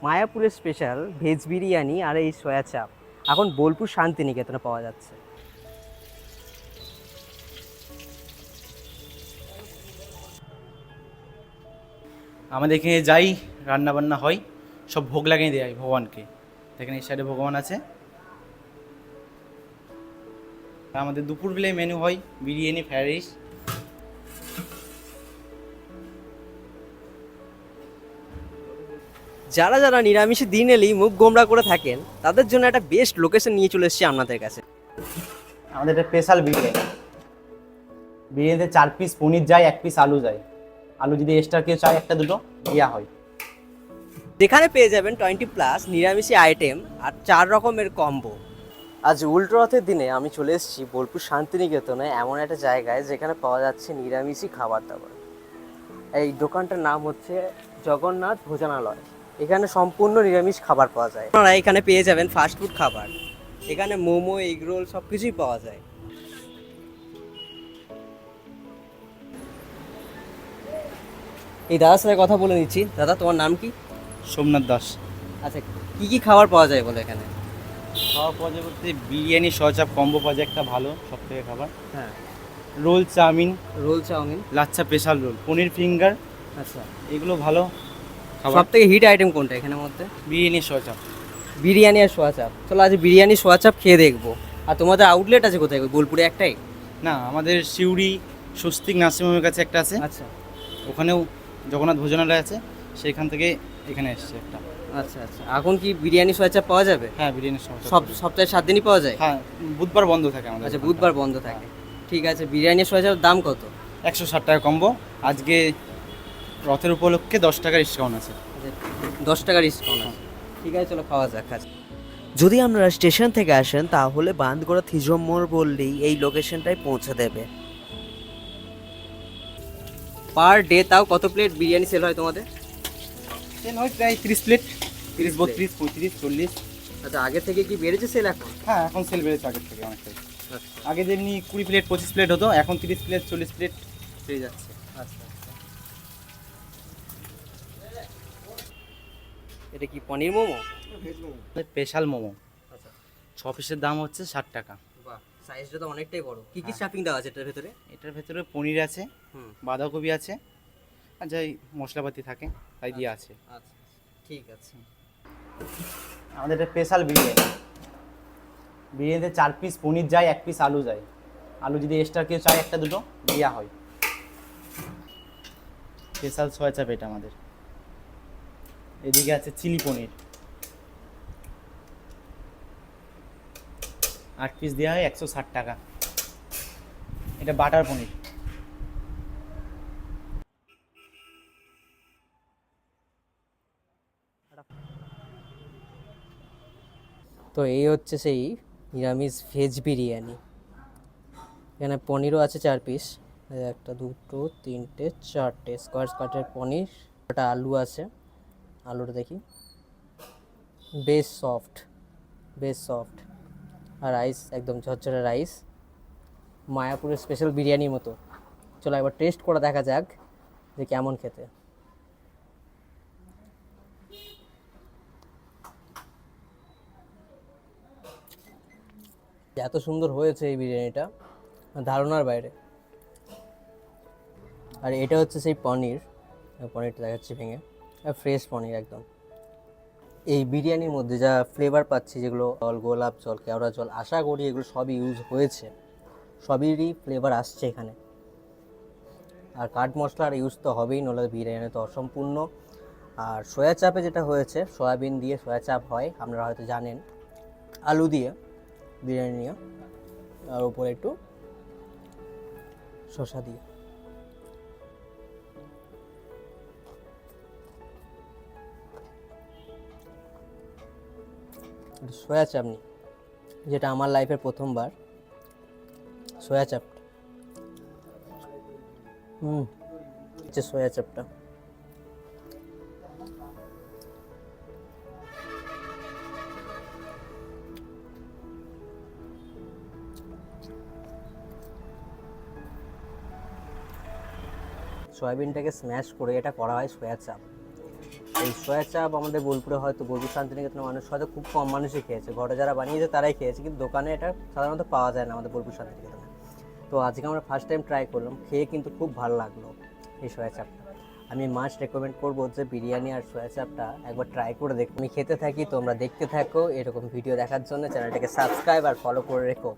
মায়াপুরের special veg biryani আর এই soya চাপ এখন বোলপুর শান্তিনিকেতনে পাওয়া যাচ্ছে। আমাদের এখানে যাই রান্না বান্না হয় সব ভোগ লাগিয়ে দেয় ভগবানকে। এখানে এই সাইডে ভগবান আছে। আর আমাদের দুপুর বেলায় মেনু হয় বিরিয়ানি, ফ্রাইড রাইস। যারা যারা নিরামিষে দিন এলেই মুখ গোমড়া করে থাকেন তাদের জন্য একটা বেস্ট লোকেশন নিয়ে চলে এসেছি আপনাদের কাছে। আমাদের একটা স্পেশাল বিরিয়ানি। বিরিয়ানিতে 4 পিস পনির যায়, 1 পিস আলু যায়। আলু যদি এক্সট্রা কেউ চায় একটা দুটো দেওয়া হয়। যেখানে পেয়ে যাবেন 20+ নিরামিষি আইটেম আর 4 রকমের কম্বো। আজ উল্টো রথের দিনে আমি চলে এসেছি বোলপুর শান্তিনিকেতনে এমন একটা জায়গায় যেখানে পাওয়া যাচ্ছে নিরামিষি খাবার দাবার। এই দোকানটার নাম হচ্ছে জগন্নাথ ভোজনালয়। এখানে সম্পূর্ণ নিরামিষ খাবার পাওয়া যায়। আপনারা এখানে পেয়ে যাবেন ফাস্টফুড খাবার। এখানে মোমো, এগ রোল সব কিছুই পাওয়া যায়। এই দাদার সাথে কথা বলে নিচ্ছি। দাদা, তোমার নাম কি? সোমনাথ দাস। আচ্ছা, কি কি খাবার পাওয়া যায় বলো এখানে? খাওয়া পাওয়া যায় বলতে বিরিয়ানি, সচাপ কম্বো পাওয়া যায় একটা ভালো সব থেকে খাবার। হ্যাঁ, roll, chowmein, roll, chowmein, lachha, special roll, paneer finger, আচ্ছা। এগুলো ভালো খাবার। সব থেকে হিট আইটেম কোনটা এখানের মধ্যে? বিরিয়ানি, সচাপ। বিরিয়ানি আর সোয়া চাপ। চলো আজ বিরিয়ানি সোয়া চাপ খেয়ে দেখবো। আর তোমাদের আউটলেট আছে কোথায়? বোলপুরে একটাই? না, আমাদের সিউড়ি স্বস্তিক নার্সিংহোমের কাছে একটা আছে। আচ্ছা ওখানেও জগন্নাথ ভোজনালয় আছে, সেইখান থেকে এখানে এসছে একটা। আচ্ছা আচ্ছা। এখন কি বিরিয়ানি সোয়া চাপ পাওয়া যাবে? হ্যাঁ, বিরিয়ানি সব সপ্তাহে 7 দিনই পাওয়া যায়? হ্যাঁ, বুধবার বন্ধ থাকে আমাদের। আচ্ছা, বুধবার বন্ধ থাকে। ঠিক আছে। বিরিয়ানি সোয়া চাপের দাম কত? 160 টাকা কম্বো। আজকে রথের উপলক্ষে 10 টাকার ডিসকাউন্ট আছে। আচ্ছা, 10 টাকা ডিসকাউন্ট আছে। ঠিক আছে, চলো খাওয়া যাক। আচ্ছা, যদি আপনারা স্টেশন থেকে আসেন তাহলে বান্দগোড়া থিজম মোড় বললেই এই লোকেশনটায় পৌঁছে দেবে। পার ডে তাও কত প্লেট বিরিয়ানি সেল হয় তোমাদের? সেল হয় প্রায় 30 প্লেট, 30, 30 32, 35, 40। আচ্ছা, আগে থেকে কি বেড়েছে সেল এখন? হ্যাঁ, এখন সেল বেড়েছে আগের থেকে অনেকটাই। আচ্ছা আগে যেমনি 20 প্লেট, 25 প্লেট হতো, এখন 30 প্লেট, 40 প্লেট পেয়ে যাচ্ছে। আচ্ছা আচ্ছা। এটা কি পনির মোমো? স্পেশাল মোমো আচ্ছা, 6 পিসের দাম হচ্ছে 60 টাকা। বাহ, সাইজটা তো অনেকটাই বড়। কি কি স্টাফিং দেওয়া আছে এটার ভেতরে? এটার ভেতরে পনির আছে, হুম, বাঁধাকপি আছে, আর যাই মশলাপাতি থাকে তাই দিয়ে আছে। আচ্ছা ঠিক আছে। আমাদের এটা স্পেশাল বিরিয়ানি। বিরিয়ানিতে 4 পিস পনির যায়, 1 পিস আলু যায়। আলু যদি এক্সট্রা কেউ চায় একটা দুটো দেওয়া হয়। স্পেশাল সয়া চাপ এটা আমাদের। এদিকে আছে চিলি পনির, 8 পিস দেওয়া হয়, 160 টাকা। এটা বাটার পনির। তো এই হচ্ছে সেই নিরামিষ ভেজ বিরিয়ানি। এখানে পনিরও আছে 4 পিস। একটা, দুটো, তিনটে, চারটে স্কোয়ার স্কোয়ারের পনির। একটা আলু আছে। আলুটা দেখি, বেশ সফট, বেশ সফট। আর রাইস একদম ঝরঝরে রাইস, মায়াপুরের স্পেশাল বিরিয়ানির মতো। চলো একবার টেস্ট করে দেখা যাক যে কেমন খেতে। এত সুন্দর হয়েছে এই বিরিয়ানিটা, ধারণার বাইরে। আর এটা হচ্ছে সেই পনির। পনিরটা দেখাচ্ছি ভেঙে, ফ্রেশ পনির একদম। এই বিরিয়ানির মধ্যে যা ফ্লেভার পাচ্ছি, যেগুলো জল, গোলাপ জল, কেওড়া জল, আশা করি এগুলো সবই ইউজ হয়েছে, সবেরই ফ্লেভার আসছে এখানে। আর কাঠ মশলার ইউজ তো হবেই, নলে বিরিয়ানি তো অসম্পূর্ণ। আর সয়া চাপে যেটা হয়েছে, সয়াবিন দিয়ে সয়া চাপ হয়, আপনারা হয়তো জানেন। আলু দিয়ে বিরিয়ানি নিয়ে, আর উপরে একটু শসা দিয়ে। সয়া চাটনি, যেটা আমার লাইফের প্রথমবার সয়া চাপ। হচ্ছে সয়া চাপটা। সয়াবিনটাকে স্ম্যাশ করে এটা করা হয় সয়া চাপ। এই সয়া চাপ আমাদের বোলপুরে হয়তো বোলপুর শান্তিনিকেতনের মানুষ হয়তো খুব কম মানুষই খেয়েছে, ঘরে যারা বানিয়েছে তারাই খেয়েছে, কিন্তু দোকানে এটা সাধারণত পাওয়া যায় না আমাদের বোলপুর শান্তিনিকেতনে। তো আজকে আমরা ফার্স্ট টাইম ট্রাই করলাম, খেয়ে কিন্তু খুব ভালো লাগলো এই সয়া চাপটা। আমি মাস্ট রেকমেন্ড করবো যে বিরিয়ানি আর সয়া চাপটা একবার ট্রাই করে দেখো। আমি খেতে থাকি, তোমরা দেখতে থাকো। এরকম ভিডিও দেখার জন্য চ্যানেলটাকে সাবস্ক্রাইব আর ফলো করে রেখো।